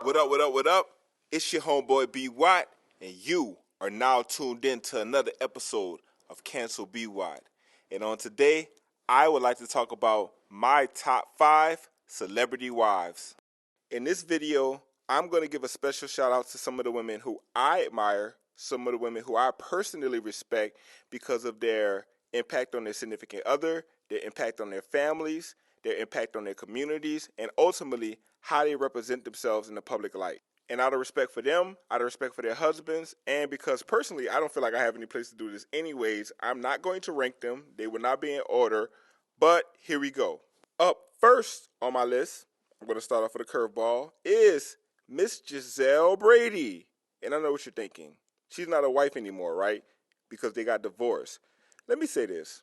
What up, what up, what up? It's your homeboy B. Watt, and you are now tuned in to another episode of Cancel B. Watt. And on today, I would like to talk about my top 5 celebrity wives. In this video, I'm going to give a special shout out to some of the women who I admire, some of the women who I personally respect because of their impact on their significant other, their impact on their families, their impact on their communities, and ultimately how they represent themselves in the public light. And out of respect for them, out of respect for their husbands, and because personally I don't feel like I have any place to do this anyways, I'm not going to rank them. They will not be in order, but here we go. Up first on my list, I'm going to start off with a curveball, is Miss Giselle Brady. And I know what you're thinking. She's not a wife anymore, right? Because they got divorced. Let me say this.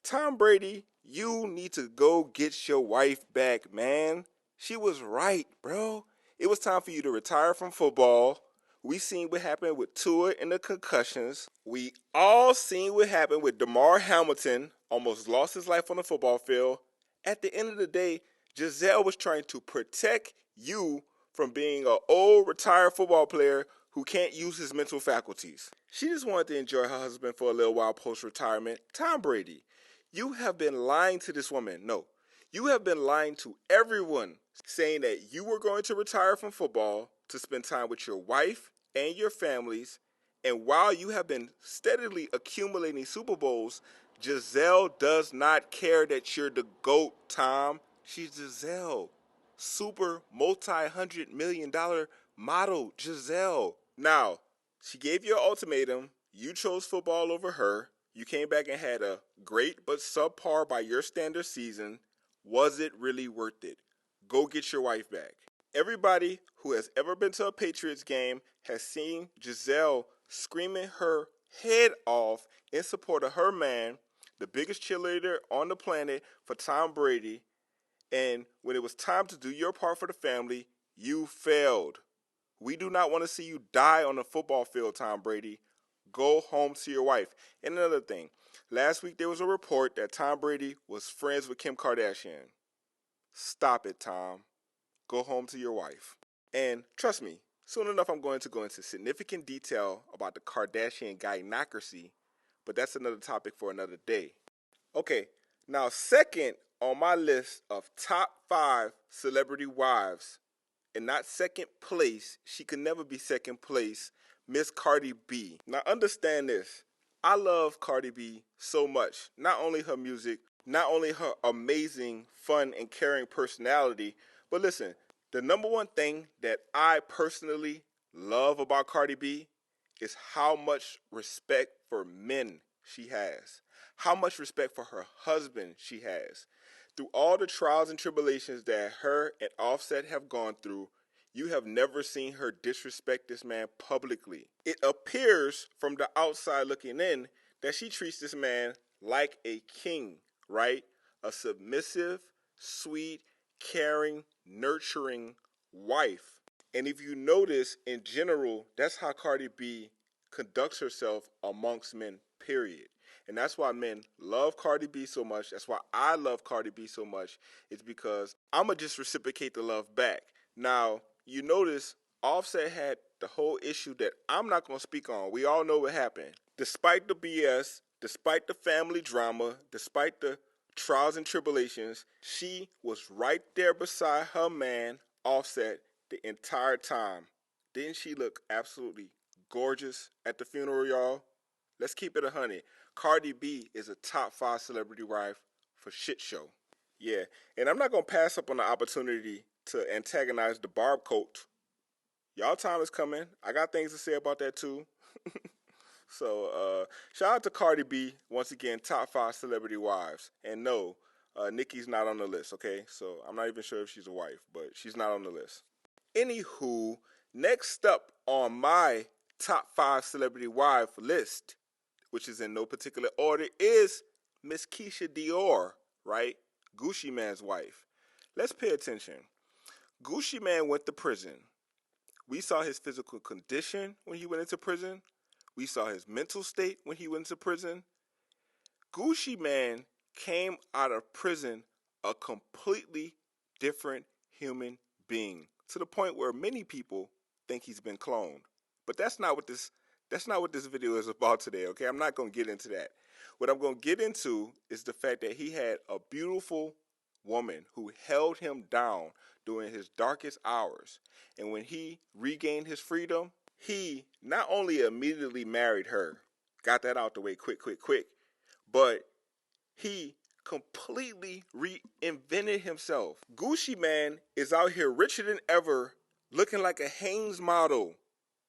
Tom Brady, you need to go get your wife back, man. She was right, bro. It was time for you to retire from football. We seen what happened with Tua and the concussions. We all seen what happened with DeMar Hamilton, almost lost his life on the football field. At the end of the day, Giselle was trying to protect you from being an old retired football player who can't use his mental faculties. She just wanted to enjoy her husband for a little while post-retirement. Tom Brady, you have been lying to this woman. No, you have been lying to everyone, saying that you were going to retire from football to spend time with your wife and your families. And while you have been steadily accumulating Super Bowls, Giselle does not care that you're the GOAT, Tom. She's Giselle. Super multi-$100 million model, Giselle. Now, she gave you an ultimatum. You chose football over her. You came back and had a great but subpar by your standard season. Was it really worth it? Go get your wife back. Everybody who has ever been to a Patriots game has seen Giselle screaming her head off in support of her man, the biggest cheerleader on the planet for Tom Brady. And when it was time to do your part for the family, you failed. We do not want to see you die on the football field, Tom Brady. Go home to your wife. And another thing, last week there was a report that Tom Brady was friends with Kim Kardashian. Stop it, Tom. Go home to your wife. And trust me, soon enough I'm going to go into significant detail about the Kardashian gynocracy, but that's another topic for another day. Okay, now second on my list of top 5 celebrity wives, and not second place, she could never be second place, Miss Cardi B. Now understand this, I love Cardi B so much. Not only her music, not only her amazing, fun, and caring personality, but listen, the number one thing that I personally love about Cardi B is how much respect for men she has. How much respect for her husband she has. Through all the trials and tribulations that her and Offset have gone through, you have never seen her disrespect this man publicly. It appears from the outside looking in that she treats this man like a king, right? A submissive, sweet, caring, nurturing wife. And if you notice, in general, that's how Cardi B conducts herself amongst men, period. And that's why men love Cardi B so much. That's why I love Cardi B so much. It's because I'm going to just reciprocate the love back. Now, you notice Offset had the whole issue that I'm not going to speak on. We all know what happened. Despite the BS, despite the family drama, despite the trials and tribulations, she was right there beside her man, Offset, the entire time. Didn't she look absolutely gorgeous at the funeral, y'all? Let's keep it 100. Cardi B is a top 5 celebrity wife for shit show. Yeah, and I'm not going to pass up on the opportunity to antagonize the Barb cult. Y'all time is coming. I got things to say about that too. So, shout out to Cardi B, once again, top 5 celebrity wives. And no, Nicki's not on the list, okay? So, I'm not even sure if she's a wife, but she's not on the list. Anywho, next up on my top 5 celebrity wife list, which is in no particular order, is Miss Keisha Dior, right? Gucci Mane's wife. Let's pay attention. Gucci Mane went to prison. We saw his physical condition when he went into prison. We saw his mental state when he went to prison. Gucci Mane came out of prison a completely different human being. to the point where many people think he's been cloned. But that's not what this video is about today, okay? I'm not going to get into that. What I'm going to get into is the fact that he had a beautiful woman who held him down during his darkest hours. And when he regained his freedom, he not only immediately married her, got that out the way quick, but he completely reinvented himself. Gucci Man is out here richer than ever, looking like a Hanes model.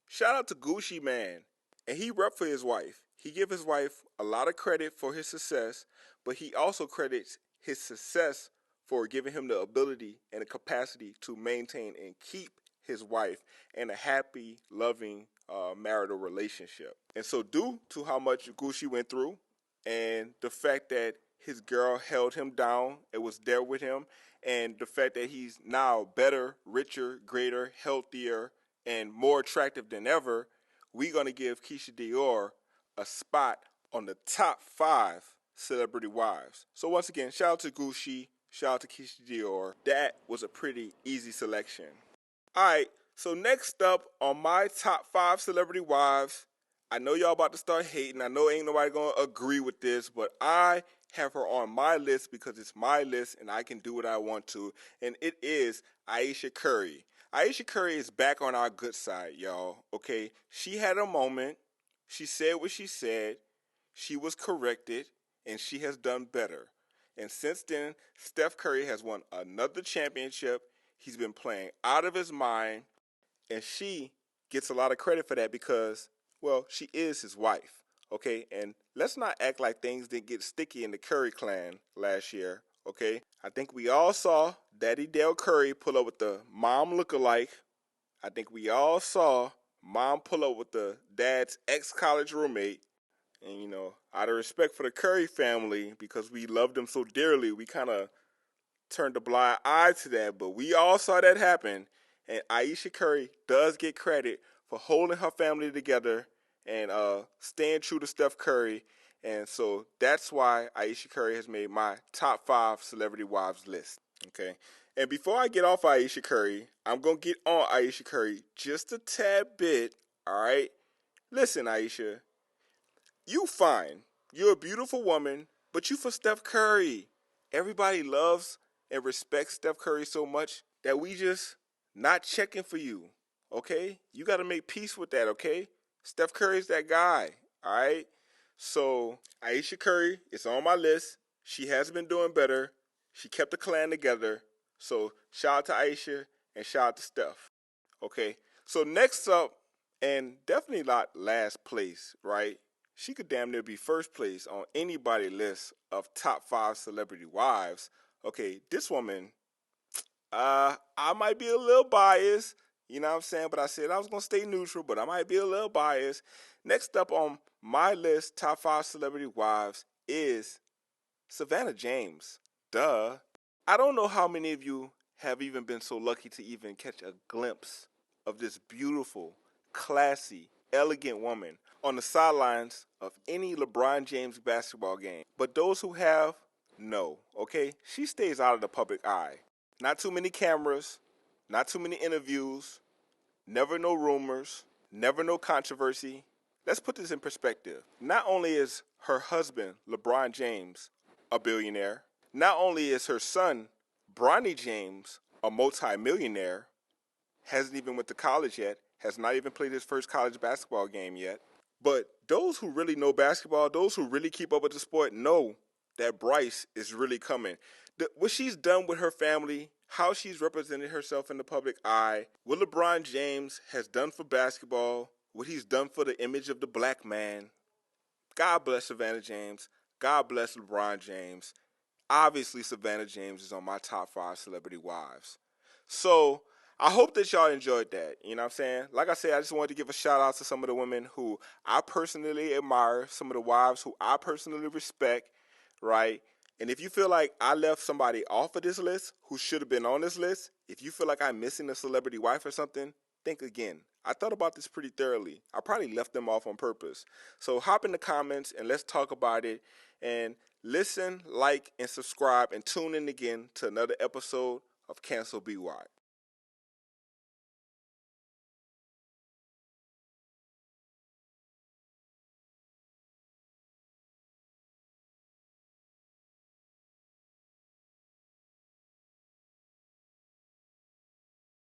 Shout out to Gucci Man. And he rep for his wife. He give his wife a lot of credit for his success, but he also credits his success for giving him the ability and the capacity to maintain and keep his wife in a happy, loving marital relationship. And so due to how much Gucci went through and the fact that his girl held him down and was there with him, and the fact that he's now better, richer, greater, healthier, and more attractive than ever, we're going to give Keisha Dior a spot on the top 5 celebrity wives. So once again, shout out to Gucci, shout out to Keisha Dior. That was a pretty easy selection. All right, so next up on my top 5 celebrity wives, I know y'all about to start hating. I know ain't nobody going to agree with this, but I have her on my list because it's my list and I can do what I want to, and it is Aisha Curry. Aisha Curry is back on our good side, y'all, okay? She had a moment. She said what she said. She was corrected, and she has done better. And since then, Steph Curry has won another championship. He's been playing out of his mind, and she gets a lot of credit for that because, well, she is his wife, okay? And let's not act like things didn't get sticky in the Curry clan last year, okay? I think we all saw Daddy Dale Curry pull up with the mom lookalike. I think we all saw mom pull up with the dad's ex-college roommate. And, you know, out of respect for the Curry family, because we loved them so dearly, we kind of turned a blind eye to that. But we all saw that happen. And Aisha Curry does get credit for holding her family together and staying true to Steph Curry. And so that's why Aisha Curry has made my top 5 celebrity wives list. Okay. And before I get off Aisha Curry, I'm going to get on Aisha Curry just a tad bit. All right. Listen, Aisha, you fine. You're a beautiful woman, but you for Steph Curry. Everybody loves and respects Steph Curry so much that we just not checking for you. Okay. You got to make peace with that. Okay. Steph Curry's that guy. All right. So Aisha Curry is on my list. She has been doing better. She kept the clan together. So shout out to Aisha and shout out to Steph. Okay. So next up, and definitely not last place, right? She could damn near be first place on anybody's list of top 5 celebrity wives. Okay, this woman, I might be a little biased, you know what I'm saying? But I said I was going to stay neutral, but I might be a little biased. Next up on my list, top 5 celebrity wives, is Savannah James. Duh. I don't know how many of you have even been so lucky to even catch a glimpse of this beautiful, classy, elegant woman on the sidelines of any LeBron James basketball game. But those who have, no, okay? She stays out of the public eye. Not too many cameras, not too many interviews, never no rumors, never no controversy. Let's put this in perspective. Not only is her husband, LeBron James, a billionaire, not only is her son, Bronny James, a multi-millionaire, hasn't even went to college yet, has not even played his first college basketball game yet. But those who really know basketball, those who really keep up with the sport, know that Bryce is really coming. What she's done with her family, how she's represented herself in the public eye, what LeBron James has done for basketball, what he's done for the image of the black man. God bless Savannah James. God bless LeBron James. Obviously, Savannah James is on my top 5 celebrity wives. So I hope that y'all enjoyed that. You know what I'm saying? Like I said, I just wanted to give a shout out to some of the women who I personally admire, some of the wives who I personally respect, right? And if you feel like I left somebody off of this list who should have been on this list, if you feel like I'm missing a celebrity wife or something, think again. I thought about this pretty thoroughly. I probably left them off on purpose. So hop in the comments and let's talk about it. And listen, like, and subscribe, and tune in again to another episode of Cancel BY.